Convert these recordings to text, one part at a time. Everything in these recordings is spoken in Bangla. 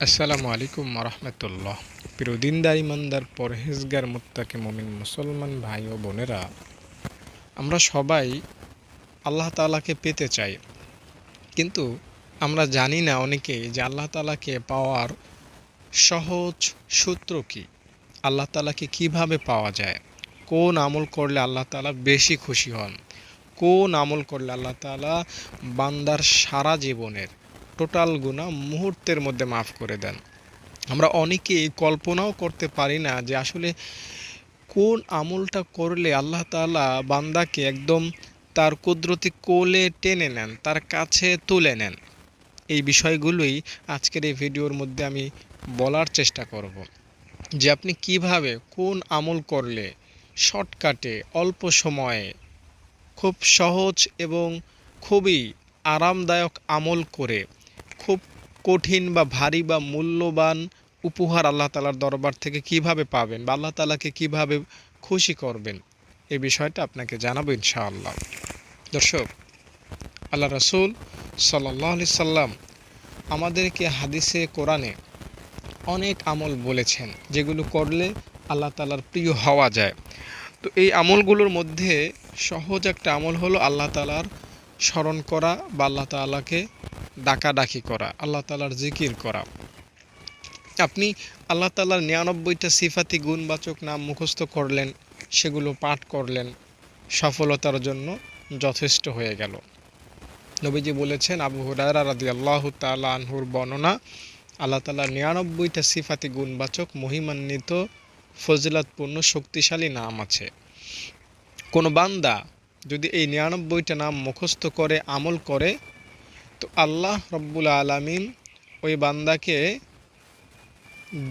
আসসালামু আলাইকুম রহমতুল্লাহ। প্রিয় দিনদার ইমানদার পরহেজগার মুত্তাকি মুমিন মুসলমান ভাই ও বোনেরা, আমরা সবাই আল্লাহ তাআলাকে পেতে চাই, কিন্তু আমরা জানি না অনেকেই যে আল্লাহ তাআলাকে পাওয়ার সহজ সূত্র কি, আল্লাহ তাআলাকে কিভাবে পাওয়া যায়, কোন আমল করলে আল্লাহ তাআলা বেশি খুশি হন, কোন আমল করলে আল্লাহ তাআলা বান্দার সারা জীবনের টোটাল গুনাহ মুহূর্তের মধ্যে মাফ করে দেন। আমরা অনেকেই কল্পনাও করতে পারি না যে আসলে কোন আমলটা করলে আল্লাহ তাআলা বান্দাকে একদম তার কুদরতি কোলে টেনে নেন, তার কাছে তুলে নেন। এই বিষয়গুলোই আজকের এই ভিডিওর মধ্যে আমি বলার চেষ্টা করব, যে আপনি কিভাবে কোন আমল করলে শর্টকাটে অল্প সময়ে খুব সহজ এবং খুবই আরামদায়ক আমল করে খুব কঠিন বা ভারী বা মূল্যবান উপহার আল্লাহ তাআলার দরবার থেকে কিভাবে পাবেন বা আল্লাহ তাআলাকে কিভাবে খুশি করবেন, এই বিষয়টা আপনাকে জানাবো ইনশাআল্লাহ। দর্শক, আল্লাহ রাসূল সাল্লাল্লাহু আলাইহি সাল্লাম আমাদেরকে হাদিসে কোরআনে অনেক আমল বলেছেন যেগুলো করলে আল্লাহ তাআলার প্রিয় হওয়া যায়। তো এই আমলগুলোর মধ্যে সহজ একটা আমল হলো আল্লাহ তাআলার স্মরণ করা বা আল্লাহ তাআলাকে ডাকাডাকি করা, আল্লাহ তাআলার জিকির করা। আপনি আল্লাহ তাআলার ৯৯টা সিফাতি গুণবাচক নাম মুখস্থ করলেন, সেগুলো পাঠ করলেন, সফলতার জন্য যথেষ্ট হয়ে গেল। নবীজি বলেছেন, আবু হুরায়রা রাদিয়াল্লাহু তাআলা আনহুর বর্ণনা, আল্লাহ তাআলার ৯৯টা সিফাতি গুণবাচক মহিমান্বিত ফজিলতপূর্ণ শক্তিশালী নাম আছে। কোনো বান্দা যদি এই ৯৯টা নাম মুখস্থ করে আমল করে, তো আল্লাহ রব্বুল আলামিন ওই বান্দাকে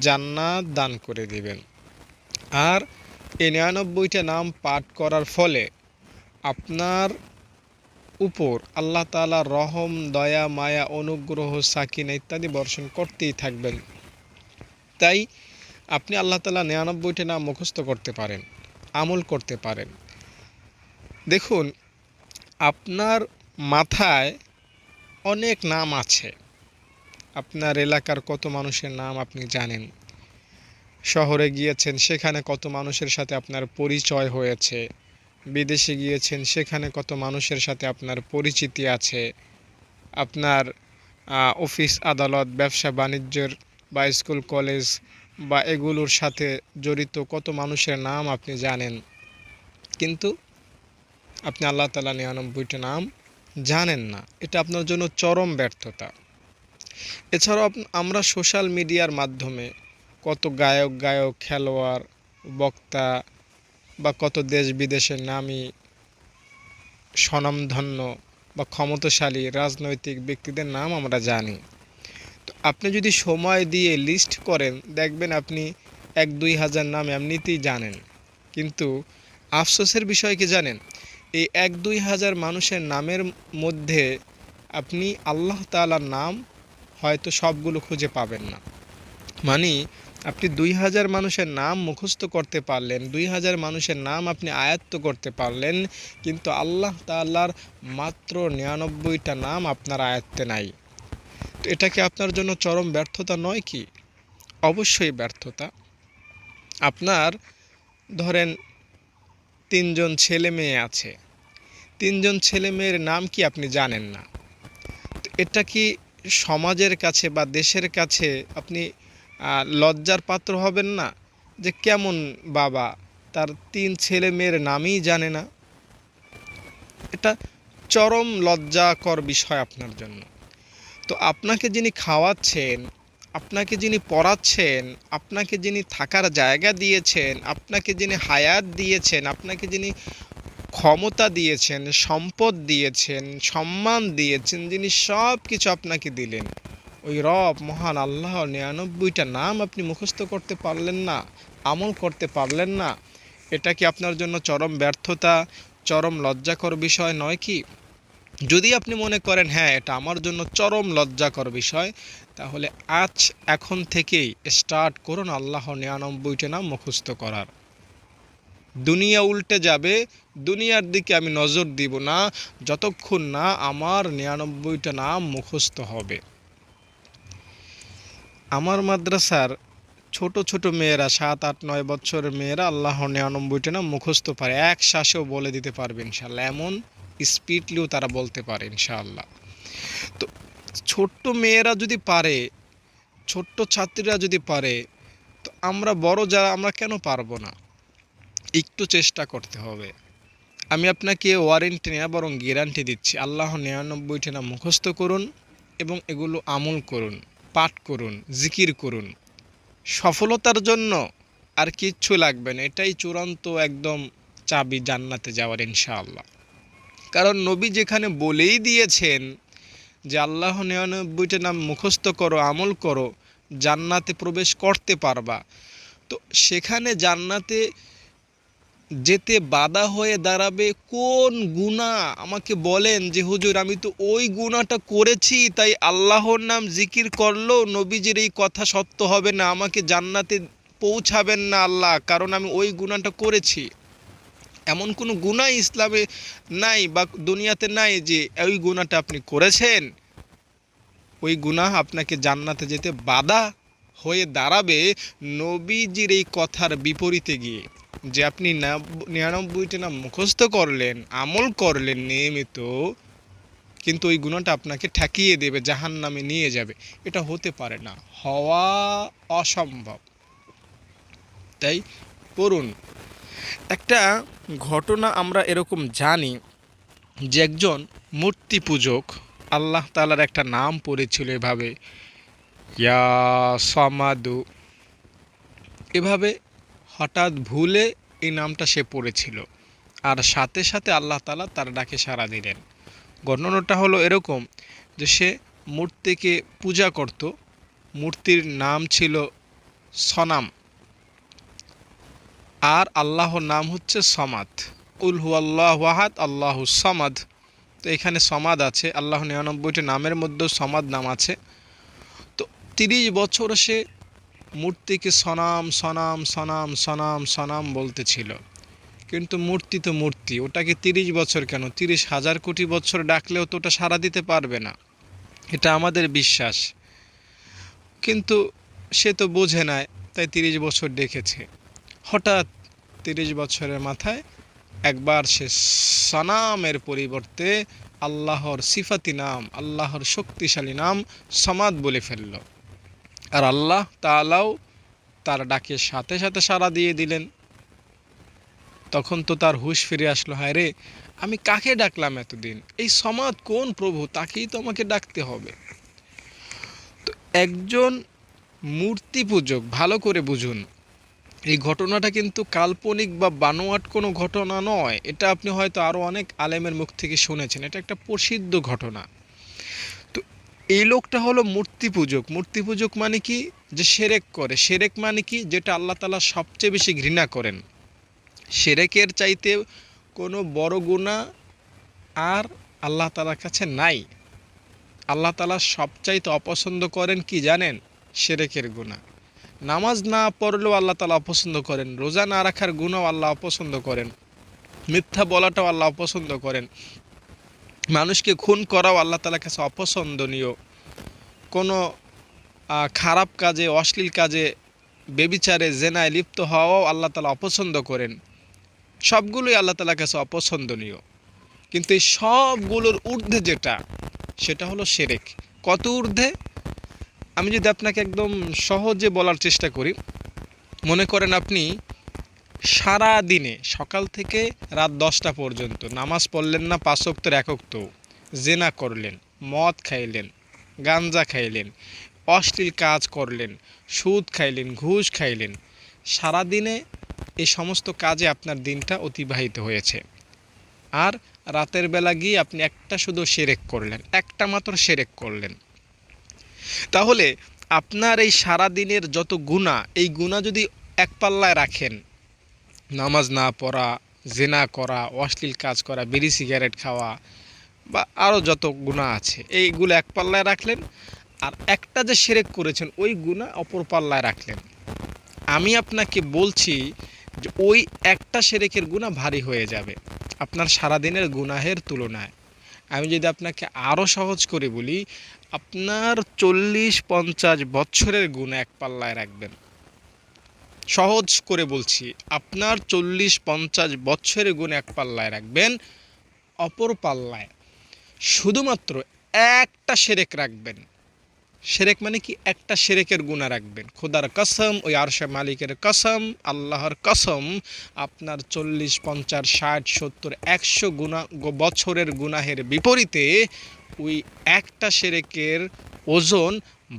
জান্নাত দান করে দিবেন। আর এই ৯৯টা নাম পাঠ করার ফলে আপনার উপর আল্লাহ তাআলা রহম, দয়া, মায়া, অনুগ্রহ, সাকিনা ইত্যাদি বর্ষণ করতেই থাকবেন। তাই আপনি আল্লাহ তাআলা ৯৯টা নাম মুখস্থ করতে পারেন, আমল করতে পারেন। দেখুন, আপনার মাথায় অনেক নাম আছে, আপনার এলাকার কত মানুষের নাম আপনি জানেন, শহরে গিয়েছেন সেখানে কত মানুষের সাথে আপনার পরিচয় হয়েছে, বিদেশে গিয়েছেন সেখানে কত মানুষের সাথে আপনার পরিচিতি আছে, আপনার অফিস আদালত, ব্যবসা বাণিজ্যের বা স্কুল কলেজ বা এগুলোর সাথে জড়িত কত মানুষের নাম আপনি জানেন, কিন্তু আপনি আল্লাহ তাআলা ৯৯টা নাম জানেন না। এটা আপনার জন্য চরম ব্যর্থতা। এছাড়াও আমরা সোশ্যাল মিডিয়ার মাধ্যমে কত গায়ক, খেলোয়াড়, বক্তা বা কত দেশ বিদেশের নামী স্বনামধন্য বা ক্ষমতাশালী রাজনৈতিক ব্যক্তিদের নাম আমরা জানি। তো আপনি যদি সময় দিয়ে লিস্ট করেন, দেখবেন আপনি ১-২ হাজার নাম এমনিতেই জানেন। কিন্তু আফসোসের বিষয় কি জানেন, এই ১-২ হাজার মানুষের নামের মধ্যে আপনি আল্লাহ তাআলার নাম হয়তো সবগুলো খুঁজে পাবেন না। মানে আপনি ২,০০০ মানুষের নাম মুখস্থ করতে পারলেন, ২,০০০ মানুষের নাম আপনি আয়ত্ত করতে পারলেন, কিন্তু আল্লাহ তাআলার মাত্র ৯৯টা নাম আপনার আয়ত্তে নাই। তো এটা কি আপনার জন্য চরম ব্যর্থতা নয় কি? অবশ্যই ব্যর্থতা। আপনার ধরেন ৩ জন ছেলে মেয়ে আছে, ৩ জন ছেলে মেয়ের নাম কি আপনি জানেন না? তো এটা কি সমাজের কাছে বা দেশের কাছে আপনি লজ্জার পাত্র হবেন না? যে কেমন বাবা, তার ৩ ছেলে মেয়ের নামই জানে না। এটা চরম লজ্জাকর বিষয় আপনার জন্য। তো আপনাকে যিনি খাওয়াচ্ছেন, আপনাকে যিনি পড়াচ্ছেন, আপনাকে যিনি থাকার জায়গা দিয়েছেন, আপনাকে যিনি হায়াত দিয়েছেন, আপনাকে যিনি ক্ষমতা দিয়েছেন, সম্পদ দিয়েছেন, সম্মান দিয়েছেন, যিনি সব কিছু আপনাকে দিলেন, ওই রব মহান আল্লাহর ৯৯টা নাম আপনি মুখস্থ করতে পারলেন না, আমল করতে পারলেন না। এটা কি আপনার জন্য চরম ব্যর্থতা, চরম লজ্জাকর বিষয় নয় কি? যদি আপনি মনে করেন হ্যাঁ এটা আমার জন্য চরম লজ্জাকর বিষয়, তাহলে এখন থেকেই স্টার্ট করুন আল্লাহর ৯৯টা নাম মুখস্থ করার। দুনিয়া উল্টে যাবে, দুনিয়ার দিকে আমি নজর দিব না যতক্ষণ না আমার ৯৯টা নাম মুখস্থ হবে। আমার মাদ্রাসার ছোট ছোট মেয়েরা 7, 8, 9 বছরের মেয়েরা আল্লাহর 99টা নাম মুখস্থ পারে, এক শ্বাসেও বলে দিতে পারবে ইনশাআল্লাহ, এমন স্পিডলিও তারা বলতে পারে ইনশাআল্লাহ। তো ছোট্ট মেয়েরা যদি পারে, ছোট্ট ছাত্রীরা যদি পারে, তো আমরা বড় যারা আমরা কেন পারবো না? একটু চেষ্টা করতে হবে। আমি আপনাকে ওয়ারেন্টি নেওয়া বরং গ্যারান্টি দিচ্ছি, আল্লাহ 99টা নাম মুখস্থ করুন এবং এগুলো আমল করুন, পাঠ করুন, জিকির করুন। সফলতার জন্য আর কিচ্ছু লাগবে না, এটাই চূড়ান্ত একদম চাবি জান্নাতে যাওয়ার ইনশাআল্লাহ। কারণ নবী যেখানে বলেই দিয়েছেন যে আল্লাহ 99টা নাম মুখস্থ করো, আমল করো, জান্নাতে প্রবেশ করতে পারবা। তো সেখানে জান্নাতে যেতে বাধা হয়ে দাঁড়াবে কোন গুনাহ? আমাকে বলেন যে হুজুর আমি তো ওই গুনাহটা করেছি, তাই আল্লাহর নাম জিকির করলেও নবীজির এই কথা সত্য হবে না, আমাকে জান্নাতে পৌঁছাবেন না আল্লাহ, কারণ আমি ওই গুনাহটা করেছি। এমন কোনো গুনাহ ইসলামে নাই বা দুনিয়াতে নাই যে ওই গুনাহটা আপনি করেছেন, ওই গুনাহ আপনাকে জান্নাতে যেতে বাধা হয়ে দাঁড়াবে নবীজির এই কথার বিপরীতে গিয়ে। যে আপনি 99টা নাম মুখস্থ করলেন, আমল করলেন নিয়মিত, কিন্তু ওই গুনাহটা আপনাকে ঠেকিয়ে দেবে, জাহান্নামে নিয়ে যাবে, এটা হতে পারে না, হওয়া অসম্ভব। তাই পড়ুন। একটা ঘটনা আমরা এরকম জানি যে একজন মূর্তি পূজক আল্লাহ তাআলার একটা নাম পড়েছিল এভাবে, ইয়া সামাদু, এভাবে হঠাৎ ভুলে এই নামটা সে পড়েছিল, আর সাথে সাথে আল্লাহ তাআলা তার ডাকে সাড়া দিলেন। ঘটনাটা হলো এরকম যে সে মূর্তিকে পূজা করত, মূর্তির নাম ছিল সনাম, আর আল্লাহর নাম হচ্ছে সমাদ। উল হু আল্লাহ ওয়াহাদ আল্লাহু সমাদ। তো এখানে সমাদ আছে, আল্লাহ 99টি নামের মধ্যেও সমাদ নাম আছে। তো 30 বছর সে মূর্তিকে সনাম সনাম সনাম সনাম সনাম বলতেছিল, কিন্তু মূর্তি তো মূর্তি, ওটাকে 30 বছর কেন, 30,000 কোটি বছর ডাকলেও তো ওটা সাড়া দিতে পারবে না, এটা আমাদের বিশ্বাস। কিন্তু সে তো বোঝে না, তাই 30 বছর ডেকেছে। হঠাৎ 30 বছরের মাথায় একবার সে সনামের পরিবর্তে আল্লাহর সিফাতি নাম, আল্লাহর শক্তিশালী নাম সমাদ বলে ফেলল, আর আল্লাহ তাআলাও তার ডাকে সাথে সাথে সাড়া দিয়ে দিলেন। তখন তো তার হুঁশ ফিরে আসলো, হায় রে আমি কাকে ডাকলাম এতদিন, এই সমাদ কোন প্রভু, তাকেই তো আমাকে ডাকতে হবে। তো একজন মূর্তি পূজক, ভালো করে বুঝুন, এই ঘটনাটা কিন্তু কাল্পনিক বা বানোয়াট কোনো ঘটনা নয়, এটা আপনি হয়তো আরও অনেক আলেমের মুখ থেকে শুনেছেন, এটা একটা প্রসিদ্ধ ঘটনা। তো এই লোকটা হলো মূর্তি পূজক। মূর্তি পূজক মানে কি, যে শিরক করে। শিরক মানে কি, যেটা আল্লাহ তাআলা সবচেয়ে বেশি ঘৃণা করেন। শিরকের চাইতে কোনো বড় গুনাহ আর আল্লাহ তাআলার কাছে নাই। আল্লাহ তাআলা সবচাইতে অপছন্দ করেন কি জানেন? শিরকের গুনাহ। নামাজ না পড়লেও আল্লাহ তাআলা অপছন্দ করেন, রোজা না রাখার গুনাহও আল্লাহ অপছন্দ করেন, মিথ্যা বলাটাও আল্লাহ অপছন্দ করেন, মানুষকে খুন করাও আল্লাহ তাআলার কাছে অপছন্দনীয়, কোনো খারাপ কাজে, অশ্লীল কাজে, বেবিচারে, জেনায় লিপ্ত হওয়াও আল্লাহ তাআলা অপছন্দ করেন। সবগুলোই আল্লাহ তাআলার কাছে অপছন্দনীয়, কিন্তু এই সবগুলোর ঊর্ধ্বে যেটা, সেটা হলো শিরক। কত ঊর্ধ্বে? আমি যদি আপনাকে একদম সহজে বলার চেষ্টা করি, মনে করেন আপনি সারা দিনে সকাল থেকে রাত 10টা পর্যন্ত নামাজ পড়লেন না, 5 ওয়াক্তের 1 ওয়াক্তও, জেনা করলেন, মদ খাইলেন, গাঞ্জা খাইলেন, অশ্লীল কাজ করলেন, সুদ খাইলেন, ঘুষ খাইলেন, সারাদিনে এই সমস্ত কাজে আপনার দিনটা অতিবাহিত হয়েছে। আর রাতের বেলা গিয়ে আপনি একটা শুধু শিরক করলেন, একটা মাত্র শিরক করলেন। তাহলে আপনার এই সারা দিনের যত গুনাহ, এই গুনাহ যদি এক পাল্লায় রাখেন, নামাজ না পড়া, জেনা করা, অশ্লীল কাজ করা, বিড়ি সিগারেট খাওয়া বা আরও যত গুনাহ আছে, এইগুলো এক পাল্লায় রাখলেন, আর একটা যে শিরক করেছেন ওই গুনাহ অপর পাল্লায় রাখলেন। আমি আপনাকে বলছি যে ওই একটা শিরকের গুনাহ ভারী হয়ে যাবে আপনার সারাদিনের গুনাহের তুলনায়। আমি যদি আপনাকে আরও সহজ করে বলি, আপনার 40-50 বছরের গুনাহ এক পাল্লায় রাখবেন। সহজ করে বলছি, আপনার 40-50 বছরের গুনাহ এক পাল্লায় রাখবেন, অপর পাল্লায় শুধুমাত্র একটা শিরক রাখবেন। শিরক মানে কি? একটা শিরকের গুনাহ রাখবেন। খোদার কসম, ওই আরশে মালিকের কসম, আল্লাহর কসম, আপনার 40-50 60-70 100 বছরের গুনাহের বিপরীতে ওই একটা শিরকের ওজন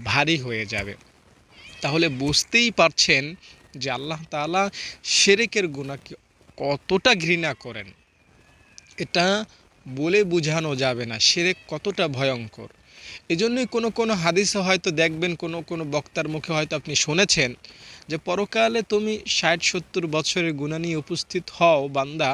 ভারী হয়ে যাবে। তাহলে বুঝতেই পারছেন যে আল্লাহ তাআলা শিরকের গুনাহকে কতটা ঘৃণা করেন। এটা বলে বোঝানো যাবে না শিরক কতটা ভয়ঙ্কর। এজন্যই কোনো হাদিসে হয়তো দেখবেন, কোনো বক্তার মুখে হয়তো আপনি শুনেছেন যে পরকালে তুমি 60-70 বছরের গুনাহ নিয়ে উপস্থিত হও বান্দা,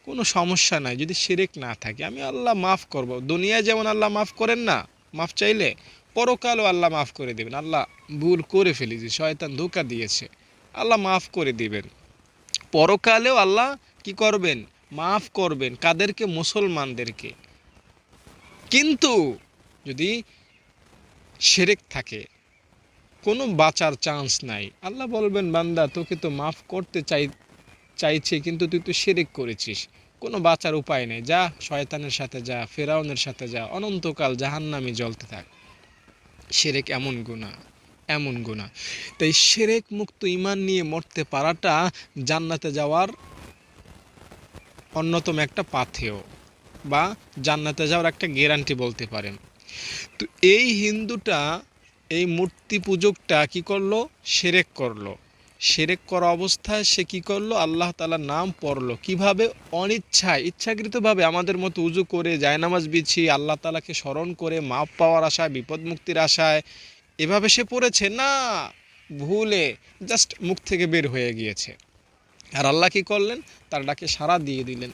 কোনো সমস্যা নাই, যদি শিরক না থাকে আমি আল্লাহ মাফ করব। দুনিয়ায় যেমন আল্লাহ মাফ করেন না, মাফ চাইলে পরকালও আল্লাহ মাফ করে দেবেন। আল্লাহ ভুল করে ফেলেছি, শয়তান ধোঁকা দিয়েছে, আল্লাহ মাফ করে দিবেন। পরকালেও আল্লাহ কি করবেন? মাফ করবেন। কাদেরকে? মুসলমানদেরকে। কিন্তু যদি শিরক থাকে, কোনো বাঁচার চান্স নাই। আল্লাহ বলবেন, বান্দা তোকে তো মাফ করতে চাইছে, কিন্তু তুই তো শিরক করেছিস, কোনো বাঁচার উপায় নেই, যা শয়তানের সাথে যা, ফেরাউনের সাথে যা, অনন্তকাল জাহান্নামে জ্বলতে থাক। শিরক এমন গুনাহ, এমন গুনাহ। তাই শিরক মুক্ত ঈমান নিয়ে মরতে পারাটা জান্নাতে যাওয়ার অন্যতম একটা পাথেয়, বা জান্নাতে যাওয়ার একটা গ্যারান্টি বলতে পারেন। তো এই হিন্দুটা, এই মূর্তি পূজকটা কি করলো? শিরক করলো। শিরক করা অবস্থায় সে কি করলো? আল্লাহ তাআলার নাম পড়লো। কিভাবে? অনিচ্ছায়, ইচ্ছাকৃতভাবে আমাদের মতো উজু করে, জায়নামাজ বিছিয়ে, আল্লাহ তাআলাকে স্মরণ করে, মাপ পাওয়ার আশায়, বিপদ মুক্তির আশায় এভাবে সে পড়েছে না, ভুলে জাস্ট মুখ থেকে বের হয়ে গিয়েছে। আর আল্লাহ কি করলেন? তার ডাকে সাড়া দিয়ে দিলেন।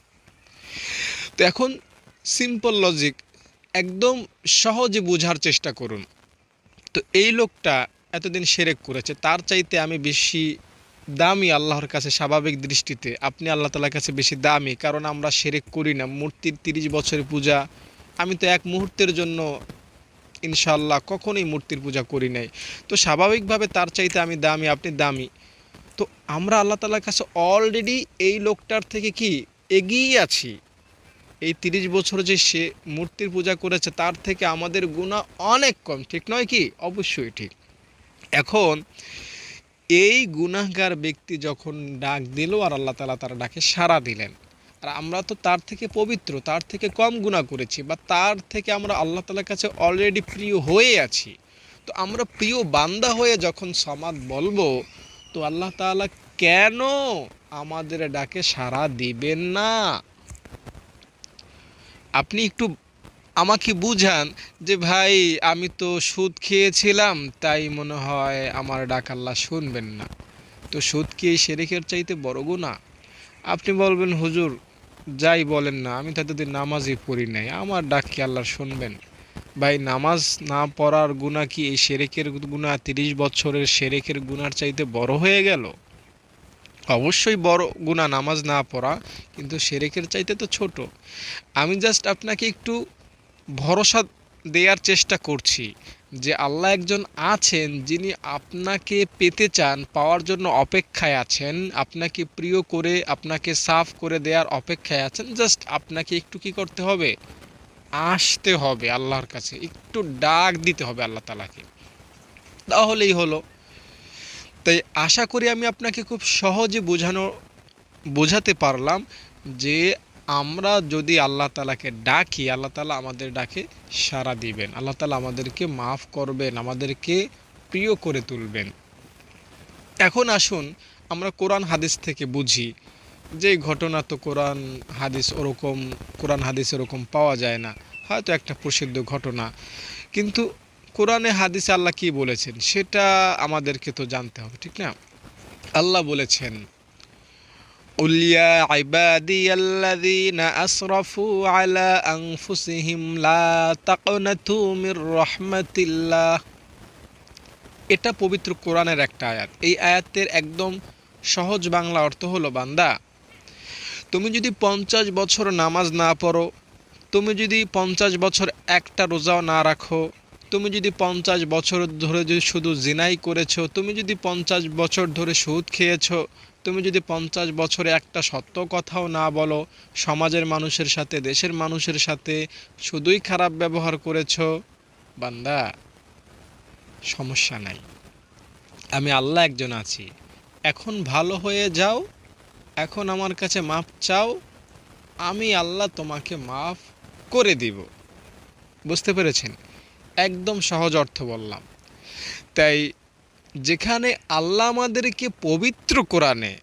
তো এখন সিম্পল লজিক, একদম সহজে বোঝার চেষ্টা করুন। তো এই লোকটা এতদিন শিরক করেছে, তার চাইতে আমি বেশি দামি আল্লাহর কাছে, স্বাভাবিক দৃষ্টিতে আপনি আল্লাহ তাআলার কাছে বেশি দামি, কারণ আমরা শিরক করি না। মূর্তির 30 বছরের পূজা, আমি তো এক মুহূর্তের জন্য ইনশাআল্লাহ কখনোই মূর্তির পূজা করি নাই। তো স্বাভাবিকভাবে তার চাইতে আমি দামি, আপনি দামি। তো আমরা আল্লাহ তাআলার কাছে অলরেডি এই লোকটার থেকে কি এগিয়ে আছি। এই 30 বছর যে সে মূর্তির পূজা করেছে, তার থেকে আমাদের গুনাহ অনেক কম, ঠিক নয় কি? অবশ্যই ঠিক। এখন এই গুনাহগার ব্যক্তি যখন ডাক দিল, আর আল্লাহ তাআলা তার ডাকে সাড়া দিলেন, আর আমরা তো তার থেকে পবিত্র, তার থেকে কম গুনাহ করেছি, বা তার থেকে আমরা আল্লাহ তাআলার কাছে অলরেডি প্রিয় হয়ে আছি। তো আমরা প্রিয় বান্দা হয়ে যখন সামাদ বলবো, তো আল্লাহ তাআলা কেন আমাদের ডাকে সাড়া দিবেন না? আপনি একটু আমাকে বুঝান যে ভাই, আমি তো সুদ খেয়েছিলাম, তাই মনে হয় আমার ডাক আল্লাহ শুনবেন না। তো সুদ কি এই শিরকের চাইতে বড় গুনাহ? আপনি বলবেন, হুজুর যাই বলেন না, আমি তো এতদিন নামাজই পড়ি নাই, আমার ডাক কি আল্লাহ শুনবেন? ভাই, নামাজ না পড়ার গুনাহ কি এই শিরকের গুনাহ 30 বছরের শিরকের গুনার চাইতে বড় হয়ে গেল? অবশ্যই বড় গুনাহ নামাজ না পড়া, কিন্তু শিরকের চাইতে তো ছোট। আমি জাস্ট আপনাকে একটু ভরসা দেওয়ার চেষ্টা করছি যে আল্লাহ একজন আছেন, যিনি আপনাকে পেতে চান, পাওয়ার জন্য অপেক্ষায় আছেন, আপনাকে প্রিয় করে, আপনাকে সাফ করে দেওয়ার অপেক্ষায় আছেন। জাস্ট আপনাকে একটু কি করতে হবে? আসতে হবে আল্লাহর কাছে, একটু ডাক দিতে হবে আল্লাহ তাআলাকে, তাহলেই হলো। তাই আশা করি আমি আপনাকে খুব সহজে বোঝাতে পারলাম যে আমরা যদি আল্লাহ তাআলাকে ডাকি, আল্লাহ তাআলা আমাদের ডাকে সাড়া দিবেন, আল্লাহ তাআলা আমাদেরকে মাফ করবেন, আমাদেরকে প্রিয় করে তুলবেন। এখন আসুন আমরা কোরআন হাদিস থেকে বুঝি যে ঘটনা তো কোরআন হাদিস ওরকম পাওয়া যায় না, হয়তো একটা প্রসিদ্ধ ঘটনা, কিন্তু কোরআনে হাদিসে আল্লাহ কি বলেছেন সেটা আমাদেরকে তো জানতে হবে, ঠিক না? আল্লাহ বলেছেন, قل يا عبادي الذين أسرفوا على أنفسهم لا تقنطوا من رحمة الله। এটা পবিত্র কোরআনের একটা আয়াত। এই আয়াতের একদম সহজ বাংলা অর্থ হলো, বান্দা তুমি যদি 50 বছর নামাজ না পড়ো, তুমি যদি 50 বছর একটা রোজাও না রাখো, তুমি যদি 50 বছর ধরে যদি শুধু জিনাই করেছো, তুমি যদি 50 বছর ধরে সুদ খেয়েছো, তুমি যদি 50 বছরে একটা সত্য কথাও না বলো, সমাজের মানুষের সাথে, দেশের মানুষের সাথে শুধুই খারাপ ব্যবহার করেছো, বান্দা সমস্যা নাই, আমি আল্লাহ একজন আছি, এখন ভালো হয়ে যাও, এখন আমার কাছে মাপ চাও, আমি আল্লাহ তোমাকে মাফ করে দিব। বুঝতে পেরেছেন? একদম সহজ অর্থ বললাম। তাই যেখানে আল্লাহ আমাদেরকে পবিত্র কোরআনে,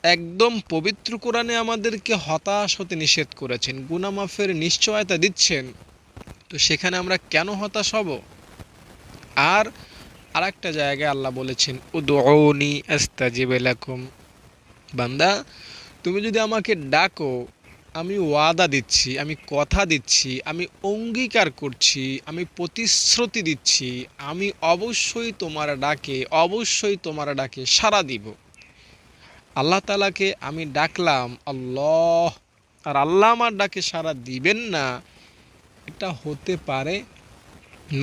একদম পবিত্র কোরআনে আমাদেরকে হতাশ হতে নিষেধ করেছেন, গুনাহ মাফের নিশ্চয়তা দিচ্ছেন, তো সেখানে আমরা কেন হতাশ হব? আর আরেকটা জায়গায় আল্লাহ বলেছেন, উদউনি আস্তাজিব লাকুম, বান্দা তুমি যদি আমাকে ডাকো, আমি ওয়াদা দিচ্ছি, আমি কথা দিচ্ছি, আমি অঙ্গীকার করছি, আমি প্রতিশ্রুতি দিচ্ছি, আমি অবশ্যই তোমার ডাকে সাড়া দিব। আল্লাহ তাআলাকে আমি ডাকলাম আল্লাহ, আর আল্লাহ আমার ডাকে সাড়া দিবেন না, এটা হতে পারে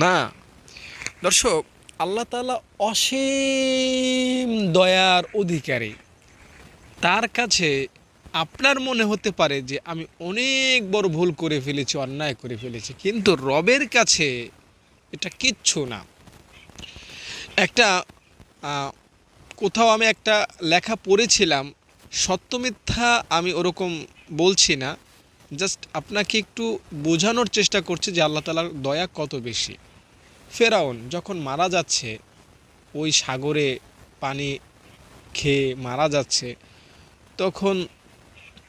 না। দর্শক, আল্লাহ তাআলা অসীম দয়ার অধিকারী। তার কাছে আপনার মনে হতে পারে যে আমি অনেক বড় ভুল করে ফেলেছি, অন্যায় করে ফেলেছি, কিন্তু রবের কাছে এটা কিচ্ছু না। একটা কোথাও আমি একটা লেখা পড়েছিলাম, সত্য মিথ্যা আমি ওরকম বলছি না, জাস্ট আপনাকে একটু বোঝানোর চেষ্টা করছি যে আল্লাহ তাআলার দয়া কত বেশি। ফেরাউন যখন মারা যাচ্ছে, ওই সাগরে পানি খেয়ে মারা যাচ্ছে, তখন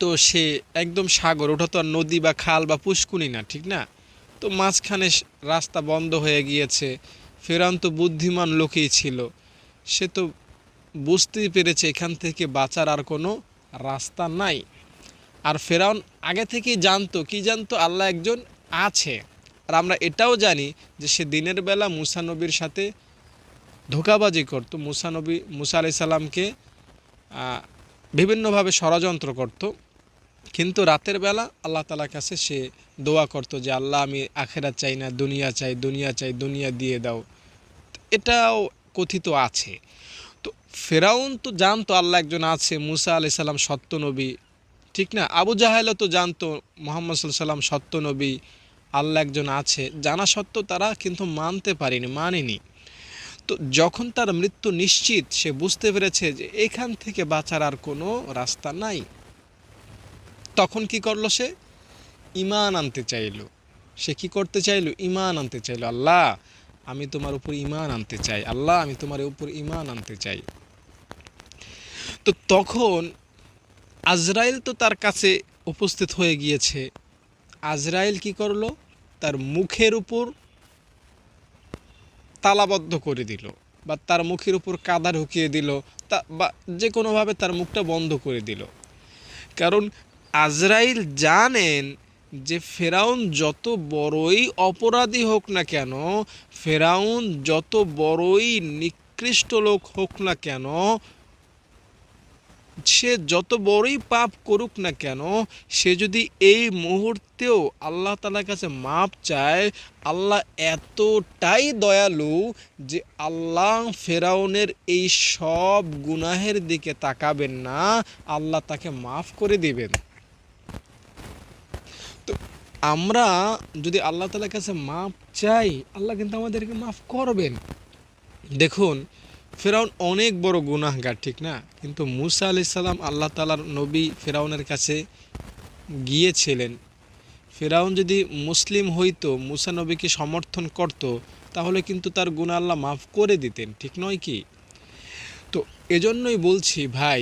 তো সে একদম সাগর, ওটা তো আর নদী বা খাল বা পুষ্কুনি না, ঠিক না? তো মাঝখানে রাস্তা বন্ধ হয়ে গিয়েছে। ফেরাউন তো বুদ্ধিমান লোকই ছিল, সে তো বুঝতেই পেরেছে এখান থেকে বাঁচার আর কোনো রাস্তা নাই। আর ফেরাউন আগে থেকেই জানতো, কি জানতো? আল্লাহ একজন আছে। আর আমরা এটাও জানি যে সে দিনের বেলা মুসা নবীর সাথে ধোঁকাবাজি করতো, মুসা আলাইহিস সালামকে বিভিন্নভাবে ষড়যন্ত্র করত, কিন্তু রাতের বেলা আল্লাহ তাআলার কাছে সে দোয়া করত যে আল্লাহ আমি আখিরাত চাই না, দুনিয়া চাই, দুনিয়া দিয়ে দাও। এটাও কথিত আছে। তো ফেরাউন তো জানতো আল্লাহ একজন আছে, মুসা আলাইহিস সালাম সত্য নবী, ঠিক না? আবু জাহেলও তো জানতো মুহাম্মদ সাল্লাল্লাহু আলাইহি সাল্লাম সত্য নবী, আল্লাহ একজন আছে, জানা সত্ত্বেও তারা কিন্তু মানেনি। তো যখন তার মৃত্যু নিশ্চিত, সে বুঝতে পেরেছে যে এখান থেকে বাঁচার আর কোনো রাস্তা নাই, তখন কি করলো? সে ঈমান আনতে চাইল। সে কি করতে চাইল? ঈমান আনতে চাইল। আল্লাহ আমি তোমার উপর ঈমান আনতে চাই, আল্লাহ আমি তোমার উপর ঈমান আনতে চাই। তো তখন আজরাইল তো তার কাছে উপস্থিত হয়ে গিয়েছে। আজরাইল কি করলো? তার মুখের উপর তালাবদ্ধ করে দিল, বা তার মুখের উপর কাদা ঢুকিয়ে দিল, বা যে কোনোভাবে তার মুখটা বন্ধ করে দিল। কারণ আজরাইল জানেন যে ফেরাউন যত বড়ই অপরাধী হোক না কেন, ফেরাউন যত বড়ই নিকৃষ্ট লোক হোক না কেন, সে যত বড়ই পাপ করুক না কেন, সে যদি এই মুহূর্তেও আল্লাহ তাআলার কাছে মাপ চায়, আল্লাহ এতটাই দয়ালু যে আল্লাহ ফেরাউনের এই সব গুনাহের দিকে তাকাবেন না, আল্লাহ তাকে মাফ করে দিবেন। তো আমরা যদি আল্লাহ তাআলার কাছে মাপ চাই, আল্লাহ কিন্তু আমাদেরকে মাফ করবেন। দেখুন, ফেরাউন অনেক বড় গুনাহগার, ঠিক না? কিন্তু মুসা আলাইহিস সালাম আল্লাহ তাআলার নবী ফেরাউনের কাছে গিয়েছিলেন। ফেরাউন যদি মুসলিম হইতো, মুসা নবীকে সমর্থন করত, তাহলে কিন্তু তার গুনাহ আল্লাহ মাফ করে দিতেন, ঠিক নয় কি? তো এজন্যই বলছি ভাই,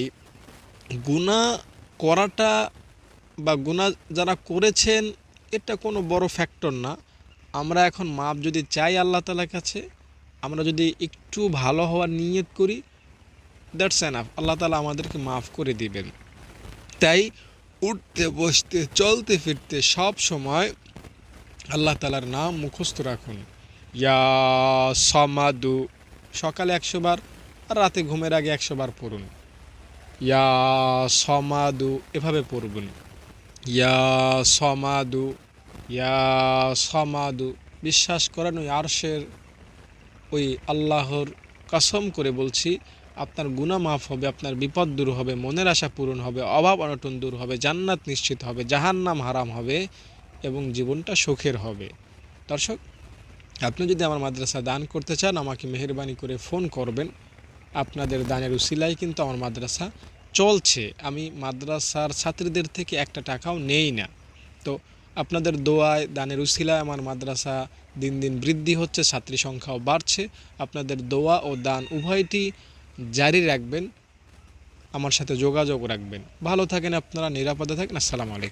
গুনাহ করাটা বা গুনাহ যারা করেছেন এটা কোনো বড় ফ্যাক্টর না। আমরা এখন মাপ যদি চাই আল্লাহ তাআলার কাছে, আমরা যদি একটু ভালো হওয়ার নিয়ত করি, দ্যাটস এনাফ, আল্লাহ তাআলা আমাদেরকে মাফ করে দিবেন। তাই উঠতে বসতে চলতে ফিরতে সব সময় আল্লাহ তাআলার নাম মুখস্থ রাখুন। ইয়া সামাদু, সকালে 100 বার আর রাতে ঘুমের আগে 100 বার পড়ুন। ইয়া সামাদু, এভাবে পড়বেন। ইয়া সমাদু, ইয়া সমাদু। বিশ্বাস করেন ওই আরশের ওই আল্লাহর কসম করে বলছি, আপনার গুনাহ মাফ হবে, আপনার বিপদ দূর হবে, মনের আশা পূরণ হবে, অভাব অনটন দূর হবে, জান্নাত নিশ্চিত হবে, জাহান্নাম হারাম হবে এবং জীবনটা সুখের হবে। দর্শক, আপনি যদি আমার মাদ্রাসা দান করতে চান, আমাকে মেহেরবানি করে ফোন করবেন। আপনাদের দানের উসিলায় কিন্তু আমার মাদ্রাসা চলছে। আমি মাদ্রাসার ছাত্রীদের থেকে একটা টাকাও নেই না। তো আপনাদের দোয়ায়, দানের উসিলায় আমার মাদ্রাসা দিন দিন বৃদ্ধি হচ্ছে, ছাত্রী সংখ্যাও বাড়ছে। আপনাদের দোয়া ও দান উভয়টি জারি রাখবেন, আমার সাথে যোগাযোগ রাখবেন। ভালো থাকেন আপনারা, নিরাপদে থাকেন। আসসালামু আলাইকুম।